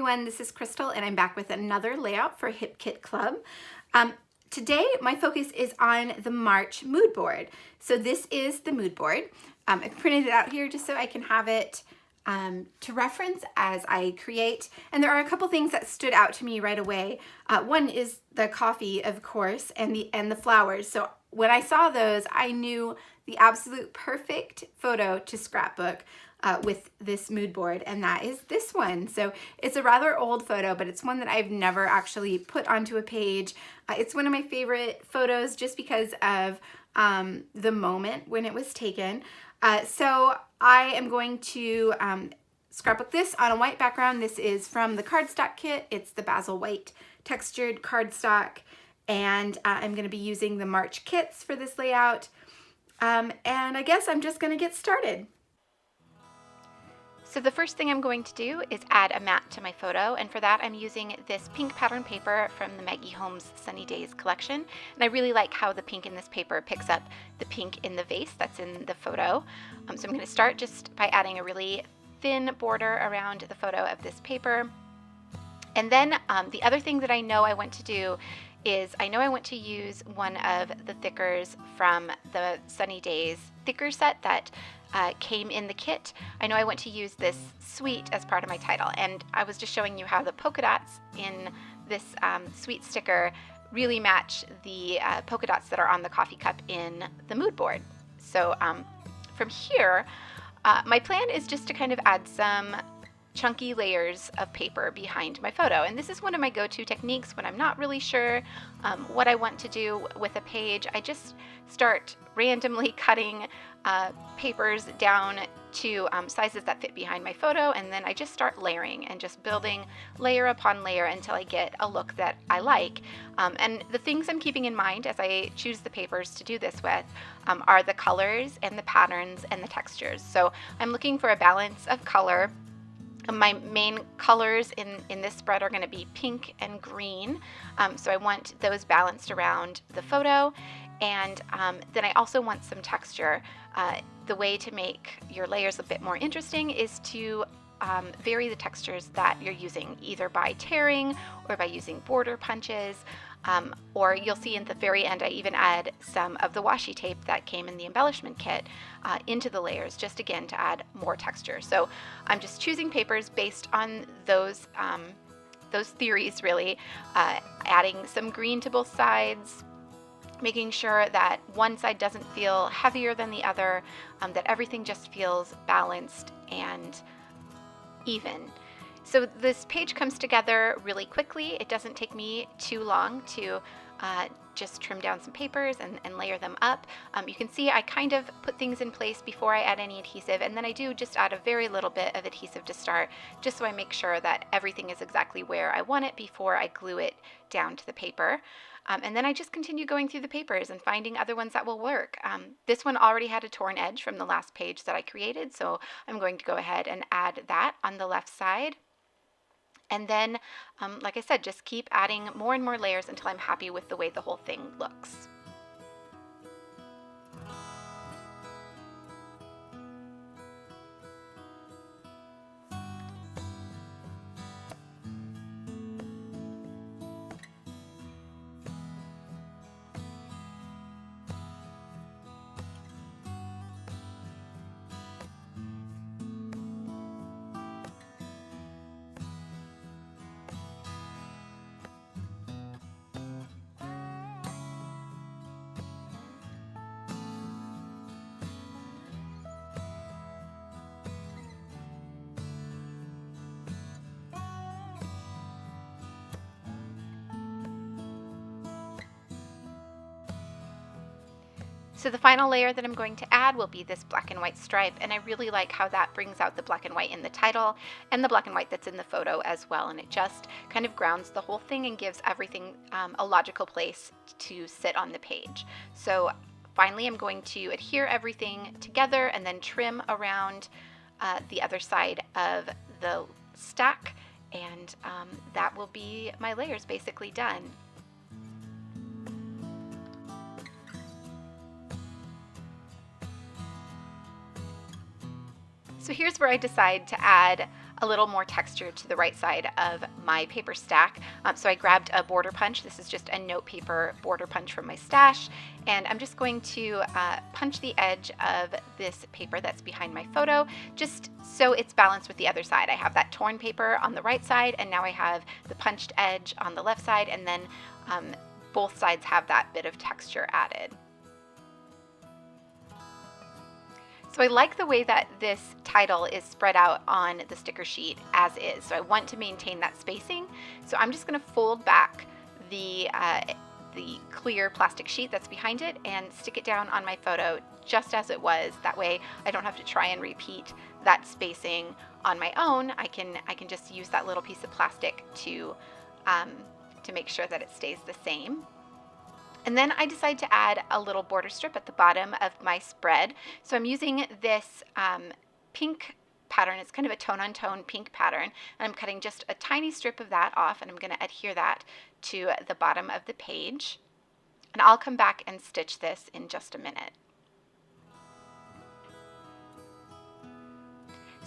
everyone, this is Crystal and I'm back with another layout for Hip Kit Club. Today my focus is on the March mood board. So this is the mood board. I've printed it out here just so I can have it to reference as I create. And there are a couple things that stood out to me right away. One is the coffee, of course, and the flowers. So when I saw those, I knew the absolute perfect photo to scrapbook with this mood board, and that is this one. So it's a rather old photo, but it's one that I've never actually put onto a page. It's one of my favorite photos just because of the moment when it was taken. So I am going to scrapbook this on a white background. This is from the cardstock kit. It's the Basil White textured cardstock, and I'm going to be using the March kits for this layout. And I guess I'm just going to get started. So the first thing I'm going to do is add a mat to my photo, and for that I'm using this pink pattern paper from the Maggie Holmes Sunny Days collection. And I really like how the pink in this paper picks up the pink in the vase that's in the photo. So I'm going to start just by adding a really thin border around the photo of this paper. And then the other thing that I know I want to do is I know I want to use one of the thickers from the Sunny Days thicker set that came in the kit. I know I want to use this sweet as part of my title, and I was just showing you how the polka dots in this sweet sticker really match the polka dots that are on the coffee cup in the mood board. So from here, my plan is just to kind of add some chunky layers of paper behind my photo, and this is one of my go-to techniques when I'm not really sure what I want to do with a page. I just start randomly cutting papers down to sizes that fit behind my photo, and then I just start layering and just building layer upon layer until I get a look that I like. And the things I'm keeping in mind as I choose the papers to do this with are the colors and the patterns and the textures. So I'm looking for a balance of color. My main colors in this spread are going to be pink and green, so I want those balanced around the photo. And then I also want some texture. The way to make your layers a bit more interesting is to vary the textures that you're using, either by tearing or by using border punches. Or you'll see in the very end I even add some of the washi tape that came in the embellishment kit into the layers, just again to add more texture. So I'm just choosing papers based on those theories really, adding some green to both sides, making sure that one side doesn't feel heavier than the other, that everything just feels balanced and even. So this page comes together really quickly. It doesn't take me too long to just trim down some papers and layer them up. You can see I kind of put things in place before I add any adhesive, and then I do just add a very little bit of adhesive to start, just so I make sure that everything is exactly where I want it before I glue it down to the paper. And then I just continue going through the papers and finding other ones that will work. This one already had a torn edge from the last page that I created, so I'm going to go ahead and add that on the left side. And then, like I said, just keep adding more and more layers until I'm happy with the way the whole thing looks. So the final layer that I'm going to add will be this black and white stripe, and I really like how that brings out the black and white in the title and the black and white that's in the photo as well, and it just kind of grounds the whole thing and gives everything a logical place to sit on the page. So finally I'm going to adhere everything together and then trim around the other side of the stack, and that will be my layers basically done. So here's where I decide to add a little more texture to the right side of my paper stack. So I grabbed a border punch. This is just a note paper border punch from my stash, and I'm just going to punch the edge of this paper that's behind my photo, just so it's balanced with the other side. I have that torn paper on the right side, and now I have the punched edge on the left side, and then both sides have that bit of texture added. So I like the way that this title is spread out on the sticker sheet as is. So I want to maintain that spacing. So I'm just going to fold back the clear plastic sheet that's behind it and stick it down on my photo just as it was. That way I don't have to try and repeat that spacing on my own. I can just use that little piece of plastic to make sure that it stays the same. And then I decide to add a little border strip at the bottom of my spread. So I'm using this pink pattern. It's kind of a tone-on-tone pink pattern, and I'm cutting just a tiny strip of that off, and I'm going to adhere that to the bottom of the page. And I'll come back and stitch this in just a minute.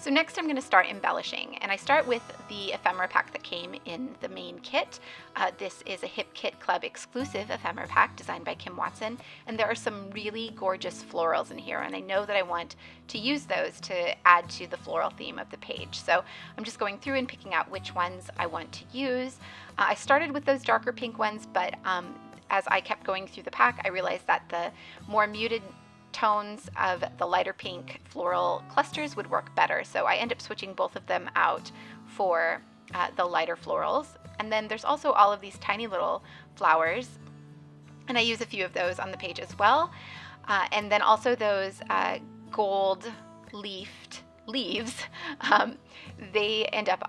So next I'm going to start embellishing, and I start with the ephemera pack that came in the main kit. This is a Hip Kit Club exclusive ephemera pack designed by Kim Watson, and there are some really gorgeous florals in here, and I know that I want to use those to add to the floral theme of the page. So I'm just going through and picking out which ones I want to use. I started with those darker pink ones, but as I kept going through the pack, I realized that the more muted tones of the lighter pink floral clusters would work better. So I end up switching both of them out for the lighter florals. And then there's also all of these tiny little flowers, and I use a few of those on the page as well. And then also those gold leafed leaves, they end up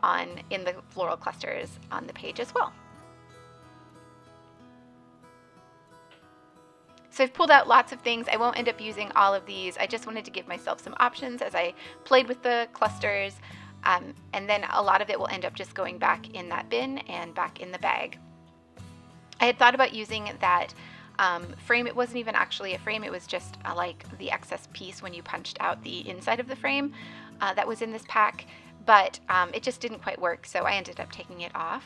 in the floral clusters on the page as well. So I've pulled out lots of things. I won't end up using all of these. I just wanted to give myself some options as I played with the clusters. And then a lot of it will end up just going back in that bin and back in the bag. I had thought about using that frame. It wasn't even actually a frame. It was just like the excess piece when you punched out the inside of the frame that was in this pack. But it just didn't quite work, so I ended up taking it off.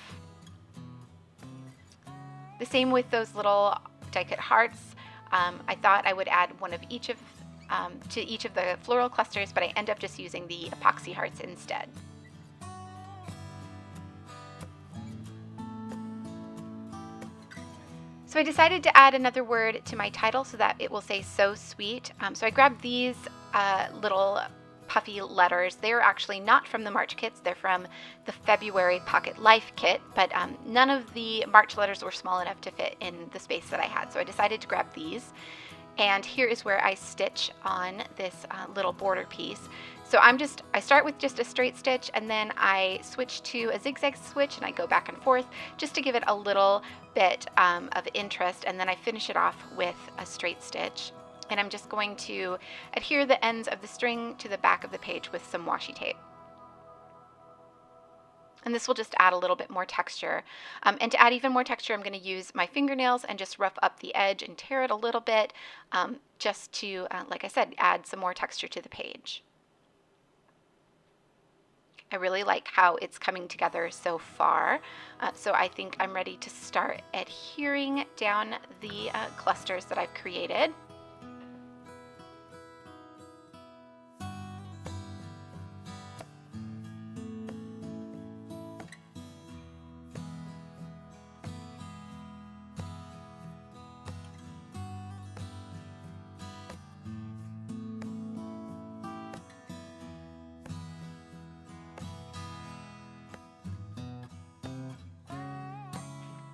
The same with those little die cut hearts. I thought I would add one of each of to each of the floral clusters, but I end up just using the epoxy hearts instead. So I decided to add another word to my title so that it will say "So Sweet." So I grabbed these little puffy letters. They're actually not from the March kits. They're from the February Pocket Life kit, but none of the March letters were small enough to fit in the space that I had. So I decided to grab these. And here is where I stitch on this little border piece. So I start with just a straight stitch, and then I switch to a zigzag switch, and I go back and forth just to give it a little bit of interest, and then I finish it off with a straight stitch. And I'm just going to adhere the ends of the string to the back of the page with some washi tape. And this will just add a little bit more texture. And to add even more texture, I'm going to use my fingernails and just rough up the edge and tear it a little bit, just to, like I said, add some more texture to the page. I really like how it's coming together so far. So I think I'm ready to start adhering down the clusters that I've created.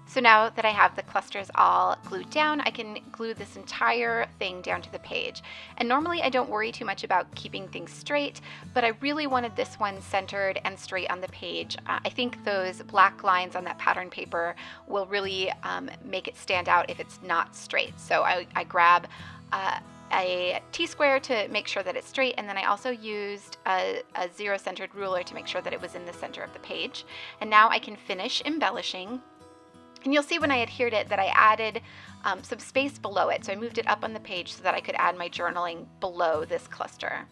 So now that I have the clusters all glued down, I can glue this entire thing down to the page. And normally I don't worry too much about keeping things straight, but I really wanted this one centered and straight on the page. I think those black lines on that pattern paper will really make it stand out if it's not straight. So I grab a T-square to make sure that it's straight, and then I also used a zero-centered ruler to make sure that it was in the center of the page. And now I can finish embellishing. And you'll see when I adhered it that I added some space below it. So I moved it up on the page so that I could add my journaling below this cluster.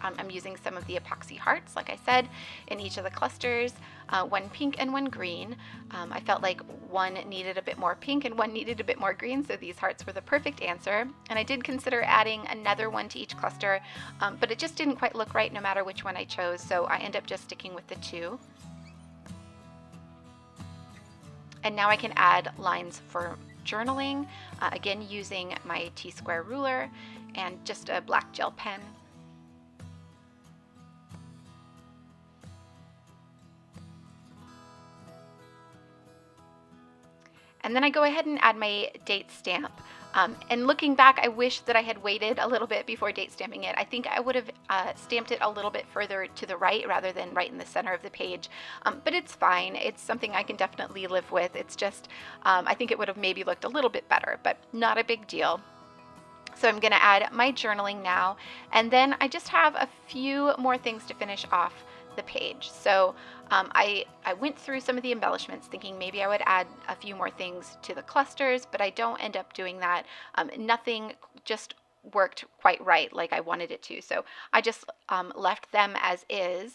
I'm using some of the epoxy hearts, like I said, in each of the clusters, one pink and one green. I felt like one needed a bit more pink and one needed a bit more green, so these hearts were the perfect answer. And I did consider adding another one to each cluster, but it just didn't quite look right no matter which one I chose, so I ended up just sticking with the two. And now I can add lines for journaling, again using my T-square ruler and just a black gel pen. And then I go ahead and add my date stamp. And looking back, I wish that I had waited a little bit before date stamping it. I think I would have stamped it a little bit further to the right rather than right in the center of the page. But it's fine. It's something I can definitely live with. It's just, I think it would have maybe looked a little bit better, but not a big deal. So I'm gonna add my journaling now. And then I just have a few more things to finish off the page. So I went through some of the embellishments thinking maybe I would add a few more things to the clusters, but I don't end up doing that. Nothing just worked quite right like I wanted it to. So I just left them as is.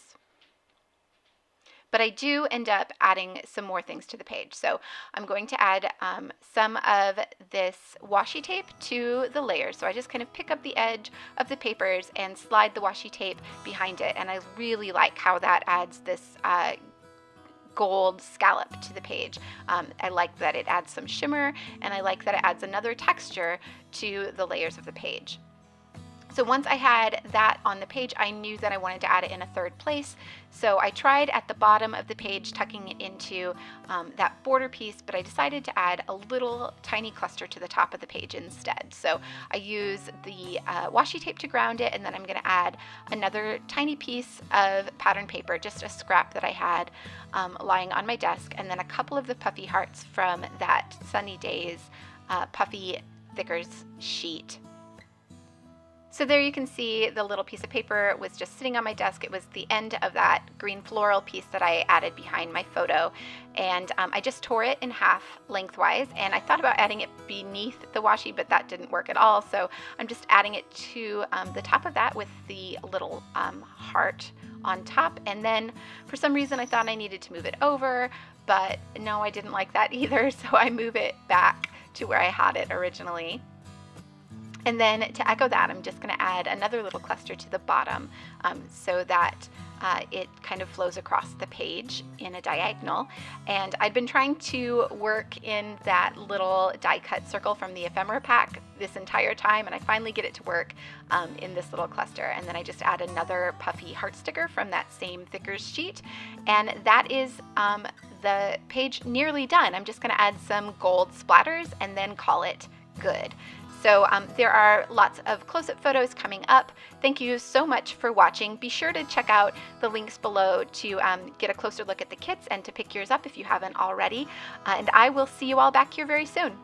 But I do end up adding some more things to the page. So I'm going to add some of this washi tape to the layers. So I just kind of pick up the edge of the papers and slide the washi tape behind it. And I really like how that adds this gold scallop to the page. I like that it adds some shimmer, and I like that it adds another texture to the layers of the page. So once I had that on the page, I knew that I wanted to add it in a third place. So I tried at the bottom of the page tucking it into that border piece, but I decided to add a little tiny cluster to the top of the page instead. So I use the washi tape to ground it, and then I'm going to add another tiny piece of pattern paper, just a scrap that I had lying on my desk, and then a couple of the puffy hearts from that Sunny Days puffy thickers sheet. So there you can see the little piece of paper was just sitting on my desk. It was the end of that green floral piece that I added behind my photo. And I just tore it in half lengthwise, and I thought about adding it beneath the washi, but that didn't work at all. So I'm just adding it to the top of that with the little heart on top. And then for some reason I thought I needed to move it over, but no, I didn't like that either. So I move it back to where I had it originally. And then to echo that, I'm just going to add another little cluster to the bottom so that it kind of flows across the page in a diagonal. And I'd been trying to work in that little die cut circle from the ephemera pack this entire time, and I finally get it to work in this little cluster. And then I just add another puffy heart sticker from that same thickers sheet, and that is the page nearly done. I'm just going to add some gold splatters and then call it good. So there are lots of close-up photos coming up. Thank you so much for watching. Be sure to check out the links below to get a closer look at the kits and to pick yours up if you haven't already. And I will see you all back here very soon.